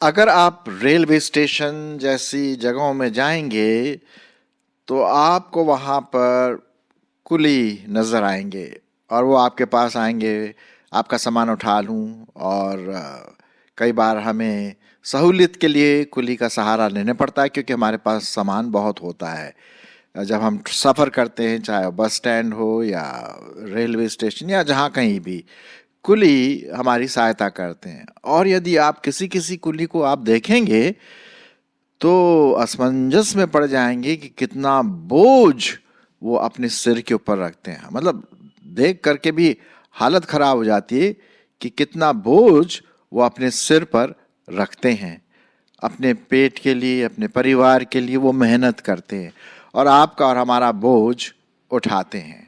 अगर आप railway station जैसी जगहों में जाएंगे तो आपको वहाँ पर कुली नज़र आएंगे और वो आपके पास आएंगे, आपका सामान उठा लूँ। और कई बार हमें सहूलियत के लिए कुली का सहारा लेना पड़ता है क्योंकि हमारे पास सामान बहुत होता है। जब हम सफ़र करते हैं, चाहे बस स्टैंड हो या रेलवे स्टेशन या जहाँ कहीं भी, कुली हमारी सहायता करते हैं। और यदि आप किसी किसी कुली को आप देखेंगे तो असमंजस में पड़ जाएंगे कि कितना बोझ वो अपने सिर के ऊपर रखते हैं। मतलब देख करके भी हालत खराब हो जाती है कि कितना बोझ वो अपने सिर पर रखते हैं। अपने पेट के लिए, अपने परिवार के लिए वो मेहनत करते हैं और आपका और हमारा बोझ उठाते हैं।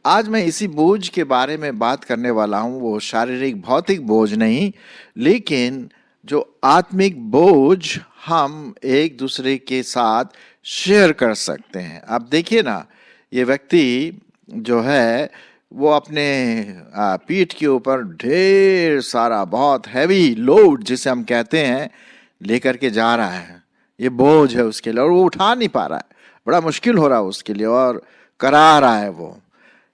आज मैं इसी बोझ के बारे में बात करने वाला हूँ। वो शारीरिक भौतिक बोझ नहीं, लेकिन जो आत्मिक बोझ हम एक दूसरे के साथ शेयर कर सकते हैं। अब देखिए ना, ये व्यक्ति जो है वो अपने पीठ के ऊपर ढेर सारा बहुत हैवी लोड जिसे हम कहते हैं लेकर के जा रहा है। ये बोझ है उसके लिए और वो उठा नहीं पा रहा है, बड़ा मुश्किल हो रहा है उसके लिए और करा रहा है वो।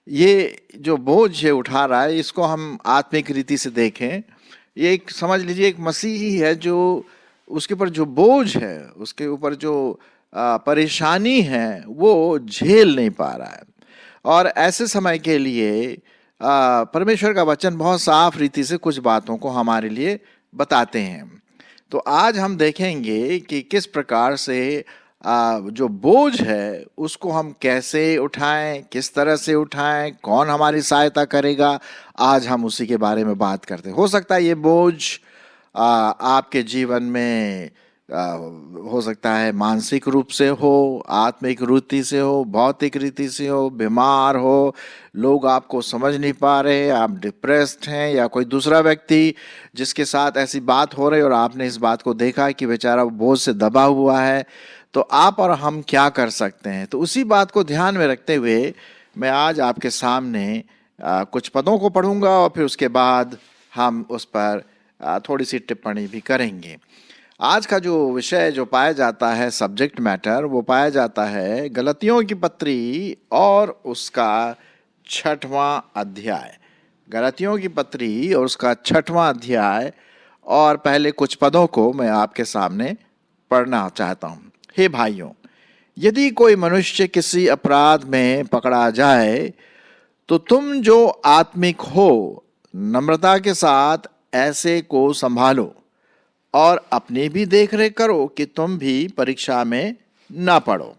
ये जो बोझ है उठा रहा है, इसको हम आत्मिक रीति से देखें, ये एक समझ लीजिए एक मसीही है जो उसके ऊपर जो बोझ है, उसके ऊपर जो परेशानी है वो झेल नहीं पा रहा है। और ऐसे समय के लिए परमेश्वर का वचन बहुत साफ रीति से कुछ बातों को हमारे लिए बताते हैं। तो आज हम देखेंगे कि किस प्रकार से जो बोझ है उसको हम कैसे उठाएं, किस तरह से उठाएं, कौन हमारी सहायता करेगा। आज हम उसी के बारे में बात करते हैं। हो सकता है ये बोझ आपके जीवन में हो सकता है मानसिक रूप से हो, आत्मिक रीति से हो, भौतिक रीति से हो, बीमार हो, लोग आपको समझ नहीं पा रहे, आप डिप्रेस्ड हैं, या कोई दूसरा व्यक्ति जिसके साथ ऐसी बात हो रही और आपने इस बात को देखा कि बेचारा बोझ से दबा हुआ है। तो आप और हम क्या कर सकते हैं? तो उसी बात को ध्यान में रखते हुए मैं आज आपके सामने कुछ पदों को पढ़ूंगा और फिर उसके बाद हम उस पर थोड़ी सी टिप्पणी भी करेंगे। आज का जो विषय जो पाया जाता है, सब्जेक्ट मैटर, वो पाया जाता है गलतियों की पत्री और उसका 6वां अध्याय। गलतियों की पत्री और उसका 6वां अध्याय, और पहले कुछ पदों को मैं आपके सामने पढ़ना चाहता हूँ। हे भाइयों, यदि कोई मनुष्य किसी अपराध में पकड़ा जाए तो तुम जो आत्मिक हो नम्रता के साथ ऐसे को संभालो और अपनी भी देखरेख करो कि तुम भी परीक्षा में ना पड़ो।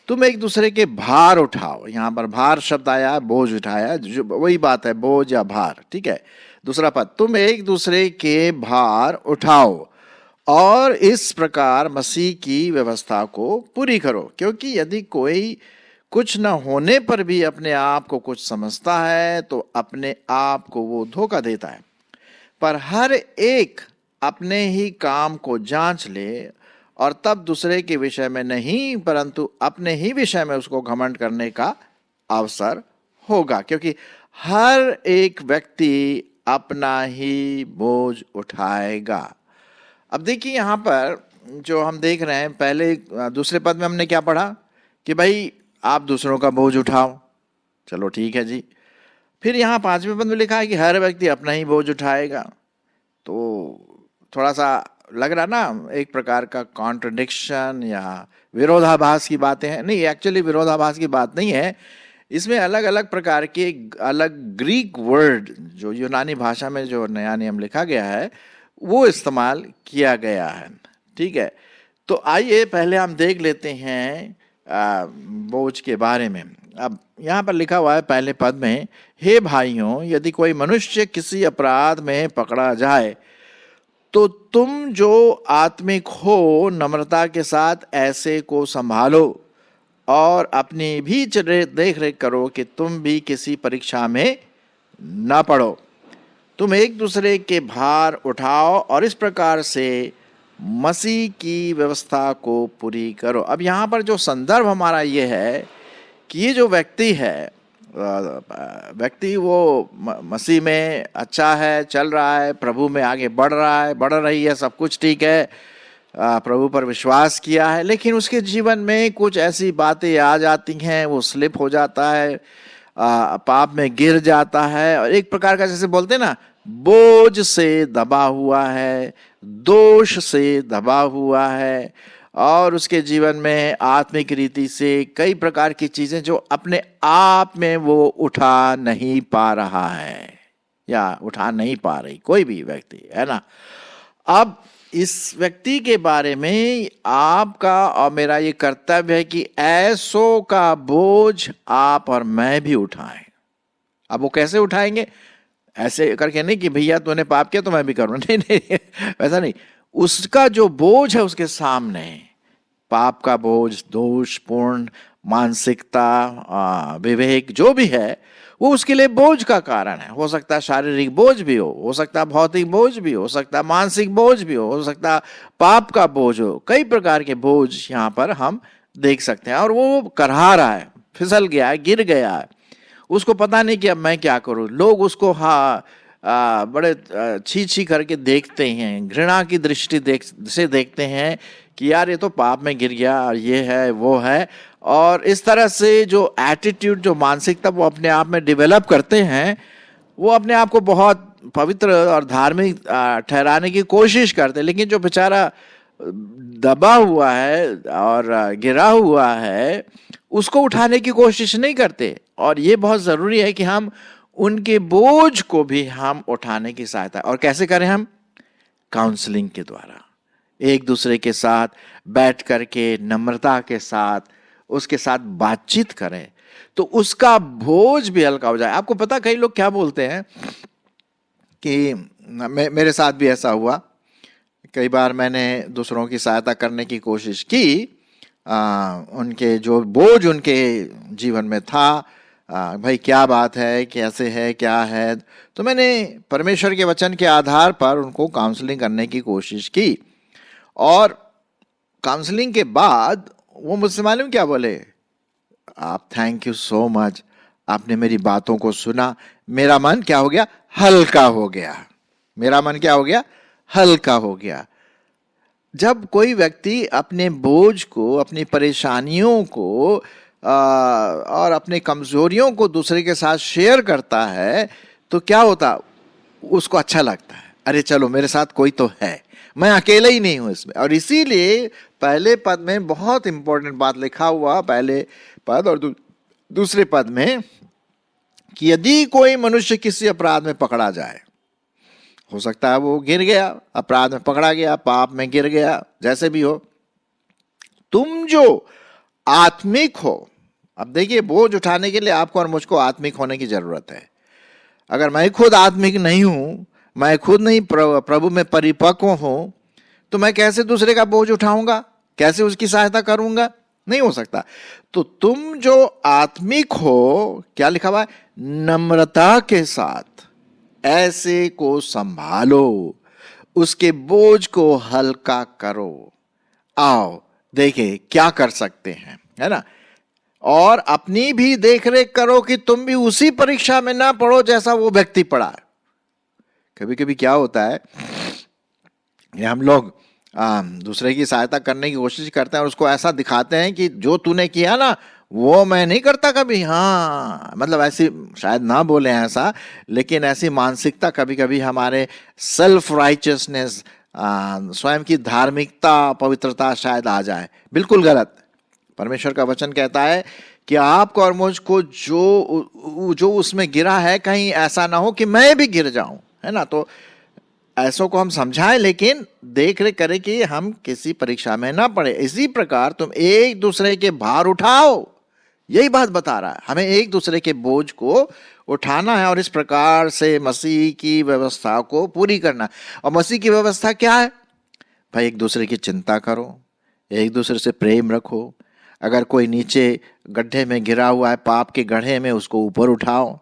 तुम एक दूसरे के भार उठाओ। यहाँ पर भार शब्द आया, बोझ उठाया, जो वही बात है, बोझ या भार, ठीक है। दूसरा पद, तुम एक दूसरे के भार उठाओ और इस प्रकार मसीह की व्यवस्था को पूरी करो। क्योंकि यदि कोई कुछ न होने पर भी अपने आप को कुछ समझता है तो अपने आप को वो धोखा देता है। पर हर एक अपने ही काम को जांच ले और तब दूसरे के विषय में नहीं परंतु अपने ही विषय में उसको घमंड करने का अवसर होगा। क्योंकि हर एक व्यक्ति अपना ही बोझ उठाएगा। अब देखिए यहाँ पर जो हम देख रहे हैं, पहले दूसरे पद में हमने क्या पढ़ा कि भाई आप दूसरों का बोझ उठाओ, चलो ठीक है जी। फिर यहाँ 5वें पद में लिखा है कि हर व्यक्ति अपना ही बोझ उठाएगा। तो थोड़ा सा लग रहा ना एक प्रकार का कॉन्ट्रडिक्शन या विरोधाभास की बातें हैं। नहीं, एक्चुअली विरोधाभास की बात नहीं है। इसमें अलग अलग प्रकार के अलग ग्रीक वर्ड जो यूनानी भाषा में जो नया नियम लिखा गया है वो इस्तेमाल किया गया है, ठीक है। तो आइए पहले हम देख लेते हैं बोझ के बारे में। अब यहाँ पर लिखा हुआ है पहले पद में, हे भाइयों, यदि कोई मनुष्य किसी अपराध में पकड़ा जाए तो तुम जो आत्मिक हो नम्रता के साथ ऐसे को संभालो और अपनी भी देख रेख करो कि तुम भी किसी परीक्षा में न पड़ो। तुम एक दूसरे के भार उठाओ और इस प्रकार से मसीह की व्यवस्था को पूरी करो। अब यहाँ पर जो संदर्भ हमारा ये है कि ये जो व्यक्ति है, व्यक्ति वो मसीह में अच्छा है, चल रहा है, प्रभु में आगे बढ़ रहा है, बढ़ रही है, सब कुछ ठीक है, प्रभु पर विश्वास किया है, लेकिन उसके जीवन में कुछ ऐसी बातें आ जाती हैं, वो स्लिप हो जाता है, पाप में गिर जाता है, और एक प्रकार का जैसे बोलते हैं ना, बोझ से दबा हुआ है, दोष से दबा हुआ है, और उसके जीवन में आत्मिक रीति से कई प्रकार की चीजें जो अपने आप में वो उठा नहीं पा रहा है या उठा नहीं पा रही, कोई भी व्यक्ति, है ना। अब इस व्यक्ति के बारे में आपका और मेरा ये कर्तव्य है कि ऐसों का बोझ आप और मैं भी उठाएं। अब वो कैसे उठाएंगे? ऐसे करके नहीं कि भैया तूने पाप किया तो मैं भी करूँ, नहीं नहीं, वैसा नहीं। उसका जो बोझ है उसके सामने, पाप का बोझ, दोषपूर्ण मानसिकता, विवेक जो भी है, वो उसके लिए बोझ का कारण है। हो सकता है शारीरिक बोझ भी हो सकता है भौतिक बोझ भी हो सकता है मानसिक बोझ भी हो सकता है पाप का बोझ हो, कई प्रकार के बोझ यहाँ पर हम देख सकते हैं। और वो करहा रहा है, फिसल गया है, गिर गया है, उसको पता नहीं कि अब मैं क्या करूं। लोग उसको बड़े छी छी करके देखते हैं, घृणा की दृष्टि से देखते हैं कि यार ये तो पाप में गिर गया, और ये है वो है, और इस तरह से जो एटीट्यूड, जो मानसिकता वो अपने आप में डेवलप करते हैं, वो अपने आप को बहुत पवित्र और धार्मिक ठहराने की कोशिश करते हैं। लेकिन जो बेचारा दबा हुआ है और गिरा हुआ है, उसको उठाने की कोशिश नहीं करते। और ये बहुत ज़रूरी है कि हम उनके बोझ को भी हम उठाने की सहायता, और कैसे करें? हम काउंसलिंग के द्वारा, एक दूसरे के साथ बैठ करके नम्रता के साथ उसके साथ बातचीत करें, तो उसका बोझ भी हल्का हो जाए। आपको पता, कई लोग क्या बोलते हैं कि मेरे साथ भी ऐसा हुआ, कई बार मैंने दूसरों की सहायता करने की कोशिश की, उनके जो बोझ उनके जीवन में था, भाई क्या बात है, कैसे है, क्या है, तो मैंने परमेश्वर के वचन के आधार पर उनको काउंसलिंग करने की कोशिश की। और काउंसलिंग के बाद वो मुझसे मालूम क्या बोले? आप थैंक यू सो मच, आपने मेरी बातों को सुना, मेरा मन क्या हो गया? हल्का हो गया। मेरा मन क्या हो गया? हल्का हो गया। जब कोई व्यक्ति अपने बोझ को, अपनी परेशानियों को और अपने कमजोरियों को दूसरे के साथ शेयर करता है, तो क्या होता? उसको अच्छा लगता है, अरे चलो मेरे साथ कोई तो है, मैं अकेला ही नहीं हूं इसमें। और इसीलिए पहले पद में बहुत इंपॉर्टेंट बात लिखा हुआ, पहले पद और दूसरे पद में, कि यदि कोई मनुष्य किसी अपराध में पकड़ा जाए, हो सकता है वो गिर गया, अपराध में पकड़ा गया, पाप में गिर गया, जैसे भी हो, तुम जो आत्मिक हो। अब देखिए, बोझ उठाने के लिए आपको और मुझको आत्मिक होने की जरूरत है। अगर मैं खुद आत्मिक नहीं हूं, मैं खुद नहीं प्रभु में परिपक्व हूं, तो मैं कैसे दूसरे का बोझ उठाऊंगा, कैसे उसकी सहायता करूंगा? नहीं हो सकता। तो तुम जो आत्मिक हो, क्या लिखा हुआ है? नम्रता के साथ ऐसे को संभालो, उसके बोझ को हल्का करो। आओ देखे क्या कर सकते हैं, है ना। और अपनी भी देखरेख करो कि तुम भी उसी परीक्षा में ना पढ़ो जैसा वो व्यक्ति पढ़ा है। कभी कभी क्या होता है, हम लोग दूसरे की सहायता करने की कोशिश करते हैं और उसको ऐसा दिखाते हैं कि जो तूने किया ना वो मैं नहीं करता कभी। हाँ, मतलब ऐसी, शायद ना बोले ऐसा, लेकिन ऐसी मानसिकता कभी कभी हमारे सेल्फ राइचियसनेस, स्वयं की धार्मिकता, पवित्रता शायद आ जाए। बिल्कुल गलत। परमेश्वर का वचन कहता है कि आपको और मुझको जो उसमें गिरा है, कहीं ऐसा ना हो कि मैं भी गिर जाऊं, है ना। तो ऐसों को हम समझाएं, लेकिन देख रेख करें कि हम किसी परीक्षा में ना पड़े। इसी प्रकार तुम एक दूसरे के भार उठाओ, यही बात बता रहा है, हमें एक दूसरे के बोझ को उठाना है और इस प्रकार से मसीह की व्यवस्था को पूरी करना। और मसीह की व्यवस्था क्या है? भाई एक दूसरे की चिंता करो, एक दूसरे से प्रेम रखो। अगर कोई नीचे गड्ढे में गिरा हुआ है, पाप के गड्ढे में, उसको ऊपर उठाओ।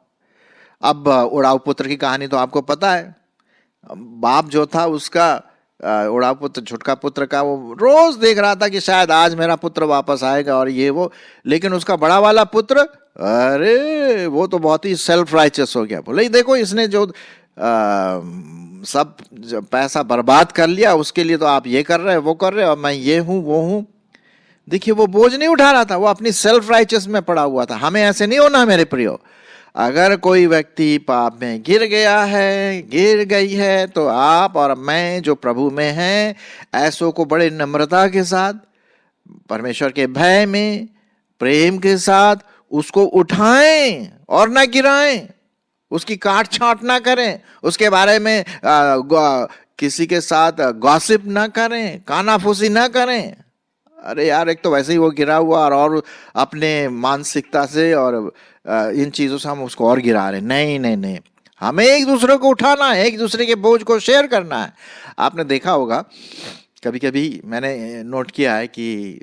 अब उड़ाऊ पुत्र की कहानी तो आपको पता है। बाप जो था उसका उड़ा पुत्र छुटका पुत्र का वो रोज देख रहा था कि शायद आज मेरा पुत्र वापस आएगा और ये वो, लेकिन उसका बड़ा वाला पुत्र, अरे वो तो बहुत ही सेल्फ राइचियस हो गया। बोले देखो इसने जो सब पैसा बर्बाद कर लिया, उसके लिए तो आप ये कर रहे हैं वो कर रहे हैं, और मैं ये हूं वो हूं। देखिए वो बोझ नहीं उठा रहा था, वो अपनी सेल्फ राइचियस में पड़ा हुआ था। हमें ऐसे नहीं होना मेरे प्रियो। अगर कोई व्यक्ति पाप में गिर गया है, गिर गई है, तो आप और मैं जो प्रभु में हैं, ऐसों को बड़े नम्रता के साथ, परमेश्वर के भय में, प्रेम के साथ उसको उठाएं और ना गिराएं, उसकी काट छांट ना करें, उसके बारे में किसी के साथ गॉसिप ना करें, कानाफूसी ना करें। अरे यार, एक तो वैसे ही वो गिरा हुआ और अपने मानसिकता से और इन चीजों से हम उसको और गिरा रहे। नहीं नहीं नहीं, हमें एक दूसरे को उठाना है, एक दूसरे के बोझ को शेयर करना है। आपने देखा होगा, कभी कभी मैंने नोट किया है कि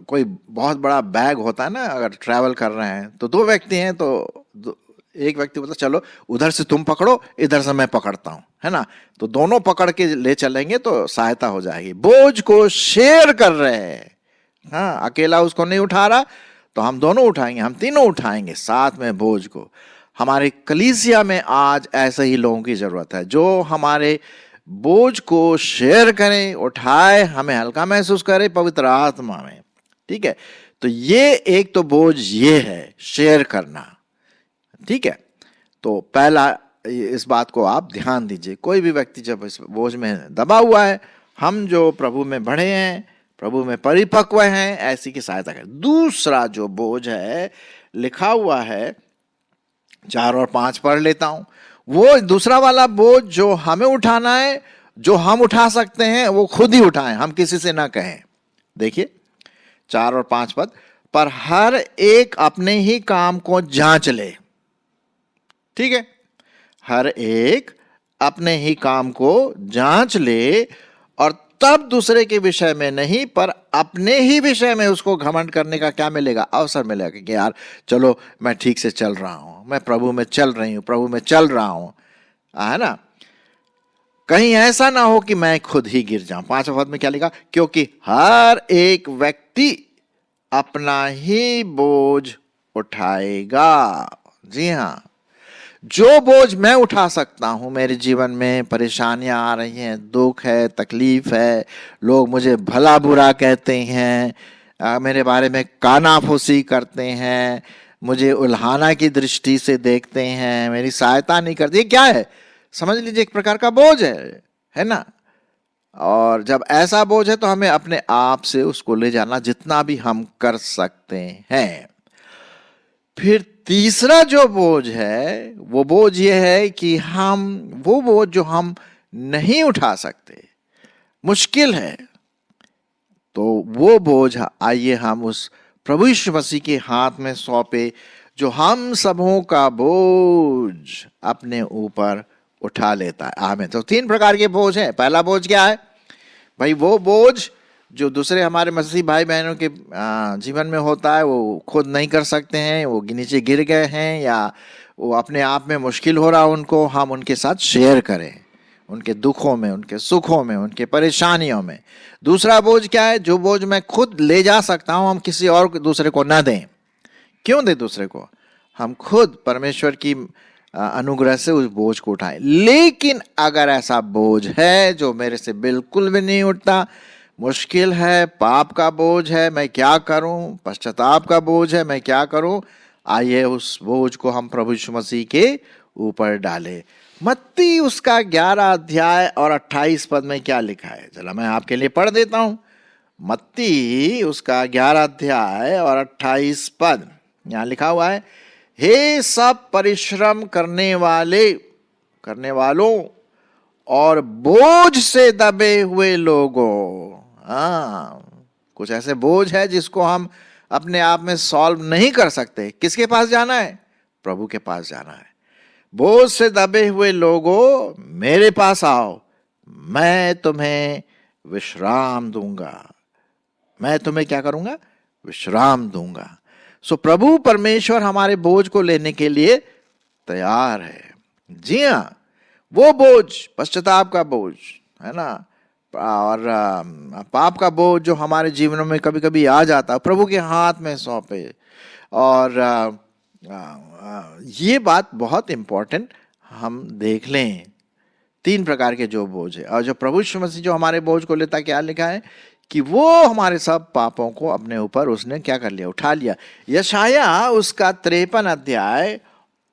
कोई बहुत बड़ा बैग होता है ना, अगर ट्रैवल कर रहे हैं तो दो व्यक्ति हैं, तो एक व्यक्ति बोलता चलो उधर से तुम पकड़ो, इधर से मैं पकड़ता हूं, है ना, तो दोनों पकड़ के ले चलेंगे तो सहायता हो जाएगी। बोझ को शेयर कर रहे हैं। हाँ, अकेला उसको नहीं उठा रहा तो हम दोनों उठाएंगे, हम तीनों उठाएंगे साथ में बोझ को। हमारे कलीसिया में आज ऐसे ही लोगों की जरूरत है, जो हमारे बोझ को शेयर करें, उठाए, हमें हल्का महसूस करे पवित्र आत्मा में। ठीक है, तो ये एक तो बोझ ये है शेयर करना। ठीक है, तो पहला इस बात को आप ध्यान दीजिए। कोई भी व्यक्ति जब इस बोझ में दबा हुआ है, हम जो प्रभु में बढ़े हैं, प्रभु में परिपक्व हैं, ऐसी की सहायता करें। दूसरा जो बोझ है, लिखा हुआ है 4 और 5 पढ़ लेता हूं। वो दूसरा वाला बोझ जो हमें उठाना है, जो हम उठा सकते हैं, वो खुद ही उठाएं, हम किसी से ना कहें। देखिए 4 और 5 पद, पर हर एक अपने ही काम को जांच ले। ठीक है, हर एक अपने ही काम को जांच ले, और तब दूसरे के विषय में नहीं पर अपने ही विषय में उसको घमंड करने का क्या मिलेगा, अवसर मिलेगा कि यार चलो मैं ठीक से चल रहा हूं, मैं प्रभु में चल रही हूं, प्रभु में चल रहा हूं, है ना। कहीं ऐसा ना हो कि मैं खुद ही गिर जाऊं। 5वें पद में क्या लिखा, क्योंकि हर एक व्यक्ति अपना ही बोझ उठाएगा। जी हाँ, जो बोझ मैं उठा सकता हूं, मेरे जीवन में परेशानियां आ रही हैं, दुख है, तकलीफ है, लोग मुझे भला बुरा कहते हैं, मेरे बारे में कानाफूसी करते हैं, मुझे उल्हाना की दृष्टि से देखते हैं, मेरी सहायता नहीं करते, ये क्या है, समझ लीजिए एक प्रकार का बोझ है ना। और जब ऐसा बोझ है तो हमें अपने आप से उसको ले जाना जितना भी हम कर सकते हैं। फिर तीसरा जो बोझ है, वो बोझ ये है कि वो बोझ जो हम नहीं उठा सकते, मुश्किल है, तो वो बोझ आइए हम उस प्रभु यीशु मसीह के हाथ में सौंपे, जो हम सबों का बोझ अपने ऊपर उठा लेता है। आमीन। तो 3 प्रकार के बोझ हैं। पहला बोझ क्या है भाई, वो बोझ जो दूसरे हमारे मसीही भाई बहनों के जीवन में होता है, वो खुद नहीं कर सकते हैं, वो नीचे गिर गए हैं, या वो अपने आप में मुश्किल हो रहा उनको, हम उनके साथ शेयर करें, उनके दुखों में, उनके सुखों में, उनके परेशानियों में। दूसरा बोझ क्या है, जो बोझ मैं खुद ले जा सकता हूं, हम किसी और दूसरे को ना दें। क्यों दें दूसरे को, हम खुद परमेश्वर की अनुग्रह से उस बोझ को उठाएं। लेकिन अगर ऐसा बोझ है जो मेरे से बिल्कुल भी नहीं उठता, मुश्किल है, पाप का बोझ है, मैं क्या करूं, पश्चाताप का बोझ है, मैं क्या करूं, आइए उस बोझ को हम प्रभु यीशु मसीह के ऊपर डालें। मत्ती उसका 11 अध्याय और 28 पद में क्या लिखा है, चला मैं आपके लिए पढ़ देता हूं। मत्ती उसका 11 अध्याय और 28 पद, यहां लिखा हुआ है, हे सब परिश्रम करने वालों और बोझ से दबे हुए लोगों। कुछ ऐसे बोझ है जिसको हम अपने आप में सॉल्व नहीं कर सकते। किसके पास जाना है, प्रभु के पास जाना है। बोझ से दबे हुए लोगों, मेरे पास आओ, मैं तुम्हें विश्राम दूंगा। मैं तुम्हें क्या करूंगा, विश्राम दूंगा। सो प्रभु परमेश्वर हमारे बोझ को लेने के लिए तैयार है। जी हाँ, वो बोझ, पश्चाताप का बोझ, है ना, और पाप का बोझ जो हमारे जीवनों में कभी कभी आ जाता, प्रभु के हाथ में सौंपे। और ये बात बहुत इम्पोर्टेंट हम देख लें, 3 प्रकार के जो बोझ है। और जो प्रभु यीशु मसीह जो हमारे बोझ को लेता, क्या लिखा है कि वो हमारे सब पापों को अपने ऊपर उसने क्या कर लिया, उठा लिया। यशाया उसका 53 अध्याय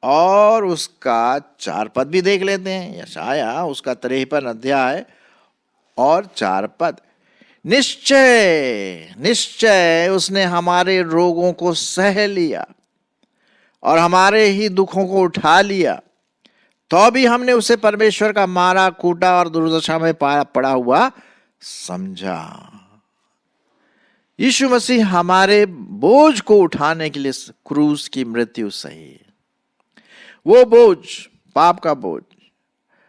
और उसका 4 पद भी देख लेते हैं। यशाया उसका 53 अध्याय और 4 पद। निश्चय निश्चय उसने हमारे रोगों को सह लिया और हमारे ही दुखों को उठा लिया, तो भी हमने उसे परमेश्वर का मारा कूटा और दुर्दशा में पड़ा हुआ समझा। यीशु मसीह हमारे बोझ को उठाने के लिए क्रूस की मृत्यु सही। वो बोझ, पाप का बोझ,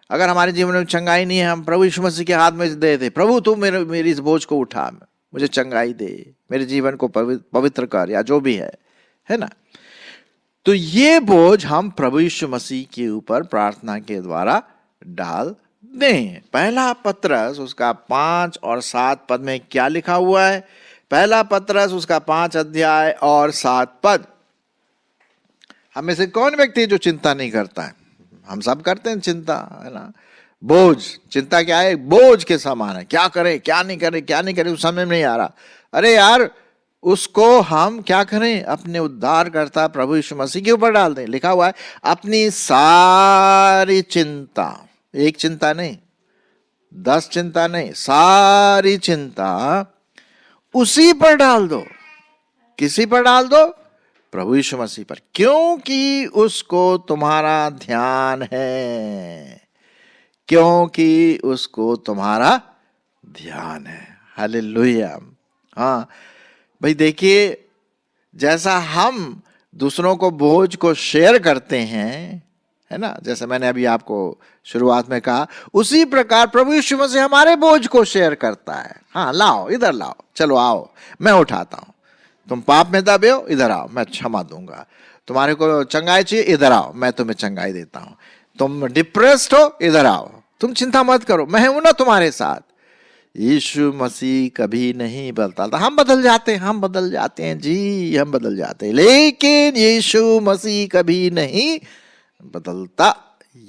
अगर हमारे जीवन में चंगाई नहीं है, हम प्रभु यीशु मसीह के हाथ में दे दे, प्रभु तू मेरी इस बोझ को उठा, मुझे चंगाई दे, मेरे जीवन को पवित्र कर, या जो भी है ना। तो ये बोझ हम प्रभु यीशु मसीह के ऊपर प्रार्थना के द्वारा डाल दें। पहला पत्रस उसका 5 और 7 पद में क्या लिखा हुआ है? पहला पत्रस उसका 5 अध्याय और 7 पद। हम में से कौन व्यक्ति जो चिंता नहीं करता है? हम सब करते हैं चिंता, है ना। बोझ, चिंता क्या है? बोझ के समान है। क्या करें, क्या नहीं करें, क्या नहीं करें, उस समय में नहीं आ रहा। अरे यार, उसको हम क्या करें? अपने उद्धारकर्ता प्रभु यीशु मसीह के ऊपर डाल दें। लिखा हुआ है अपनी सारी चिंता, एक चिंता नहीं, 10 चिंता नहीं, सारी चिंता उसी पर डाल दो। किसी पर डाल दो? प्रभु यीशु मसीह पर, क्योंकि उसको तुम्हारा ध्यान है, क्योंकि उसको तुम्हारा ध्यान है। हालेलुया। हाँ भाई, देखिए, जैसा हम दूसरों को बोझ को शेयर करते हैं, है ना, जैसे मैंने अभी आपको शुरुआत में कहा, उसी प्रकार प्रभु यीशु मसीह हमारे बोझ को शेयर करता है। हाँ, लाओ, इधर लाओ, चलो आओ, मैं उठाता हूं। तुम पाप में दबे हो, इधर आओ, मैं क्षमा दूंगा। तुम्हारे को चंगाई चाहिए, इधर आओ, मैं तुम्हें चंगाई देता हूं। तुम डिप्रेस्ड हो, इधर आओ, तुम चिंता मत करो, मैं हूं ना तुम्हारे साथ। यीशु मसीह कभी नहीं बदलता। हम बदल जाते हैं, हम बदल जाते हैं जी, हम बदल जाते हैं, लेकिन यीशु मसीह कभी नहीं बदलता।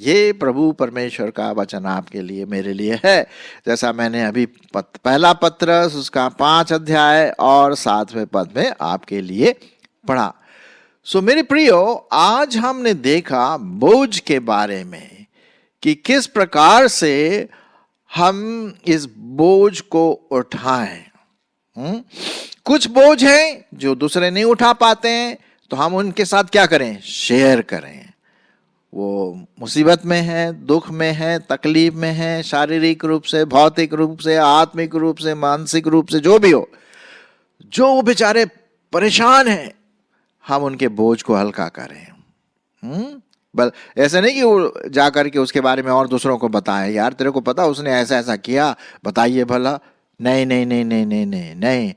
ये प्रभु परमेश्वर का वचन आपके लिए, मेरे लिए है। जैसा मैंने अभी पहला पत्रस उसका 5 अध्याय और 7वें पद में आपके लिए पढ़ा। सो मेरे प्रियो, आज हमने देखा बोझ के बारे में कि किस प्रकार से हम इस बोझ को उठाएं। कुछ बोझ हैं जो दूसरे नहीं उठा पाते हैं, तो हम उनके साथ क्या करें? शेयर करें। वो मुसीबत में है, दुख में है, तकलीफ में है, शारीरिक रूप से, भौतिक रूप से, आत्मिक रूप से, मानसिक रूप से, जो भी हो, जो वो बेचारे परेशान हैं, हम उनके बोझ को हल्का करें। बल ऐसा नहीं कि वो जाकर के उसके बारे में और दूसरों को बताएं, यार तेरे को पता उसने ऐसा ऐसा किया, बताइए भला। नहीं नहीं नहीं नहीं नहीं नहीं नहीं,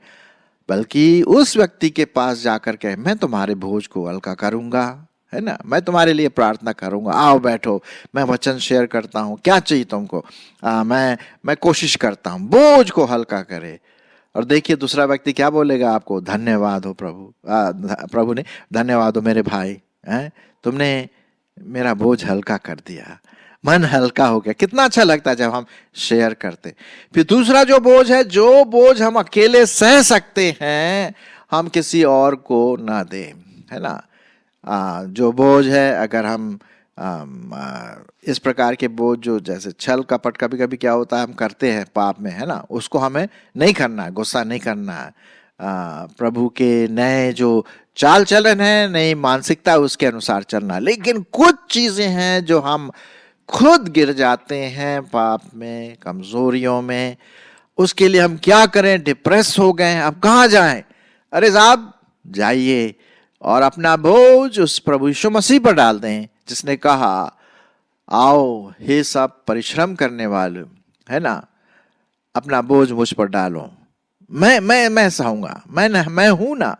बल्कि उस व्यक्ति के पास जाकर के, मैं तुम्हारे बोझ को हल्का करूंगा, है ना, मैं तुम्हारे लिए प्रार्थना करूंगा, आओ बैठो, मैं वचन शेयर करता हूँ, क्या चाहिए तुमको, मैं कोशिश करता हूँ बोझ को हल्का करे। और देखिए दूसरा व्यक्ति क्या बोलेगा आपको? धन्यवाद हो प्रभु, प्रभु ने धन्यवाद हो मेरे भाई, तुमने मेरा बोझ हल्का कर दिया, मन हल्का हो गया। कितना अच्छा लगता है जब हम शेयर करते। फिर दूसरा जो बोझ है, जो बोझ हम अकेले सह सकते हैं, हम किसी और को ना दें, है ना। जो बोझ है, अगर हम इस प्रकार के बोझ जो जैसे छल कपट कभी कभी क्या होता है हम करते हैं पाप में, है ना, उसको हमें नहीं करना है, गुस्सा नहीं करना है। प्रभु के नए जो चाल चलन है, नई मानसिकता, उसके अनुसार चलना। लेकिन कुछ चीजें हैं जो हम खुद गिर जाते हैं पाप में, कमजोरियों में, उसके लिए हम क्या करें? डिप्रेस हो गए, अब कहाँ जाएं? अरे साहब, जाइए और अपना बोझ उस प्रभु यीशु मसीह पर डाल दें, जिसने कहा आओ हे सब परिश्रम करने वाले, है ना, अपना बोझ मुझ पर डालो, मैं सहूंगा, मैं हूं ना।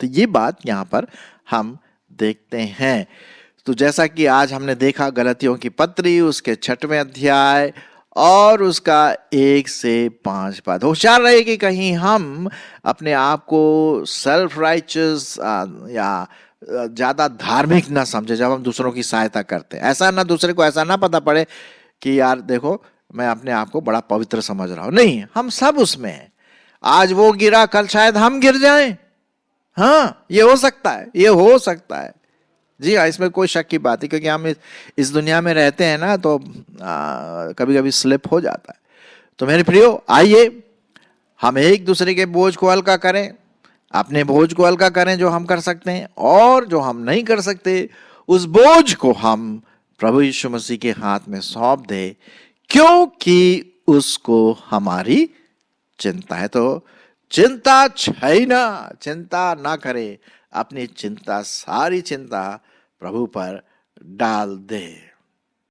तो ये बात यहां पर हम देखते हैं। तो जैसा कि आज हमने देखा गलतियों की पत्री उसके 6वें अध्याय और उसका 1 से 5 पद। होशियार रहे कि कहीं हम अपने आप को सेल्फ राइचस या ज्यादा धार्मिक ना समझे जब हम दूसरों की सहायता करते हैं। ऐसा ना दूसरे को ऐसा ना पता पड़े कि यार देखो मैं अपने आप को बड़ा पवित्र समझ रहा हूं। नहीं, हम सब उसमें हैं। आज वो गिरा, कल शायद हम गिर जाएं। हाँ, ये हो सकता है, ये हो सकता है। जी हाँ, इसमें कोई शक की बात है, क्योंकि हम इस दुनिया में रहते हैं ना, तो कभी कभी स्लिप हो जाता है। तो मेरे प्रियो, आइए हम एक दूसरे के बोझ को हल्का करें, अपने बोझ को हल्का करें जो हम कर सकते हैं, और जो हम नहीं कर सकते उस बोझ को हम प्रभु यीशु मसीह के हाथ में सौंप दे, क्योंकि उसको हमारी चिंता है। तो चिंता छैना, चिंता ना करे, अपनी चिंता, सारी चिंता प्रभु पर डाल दे।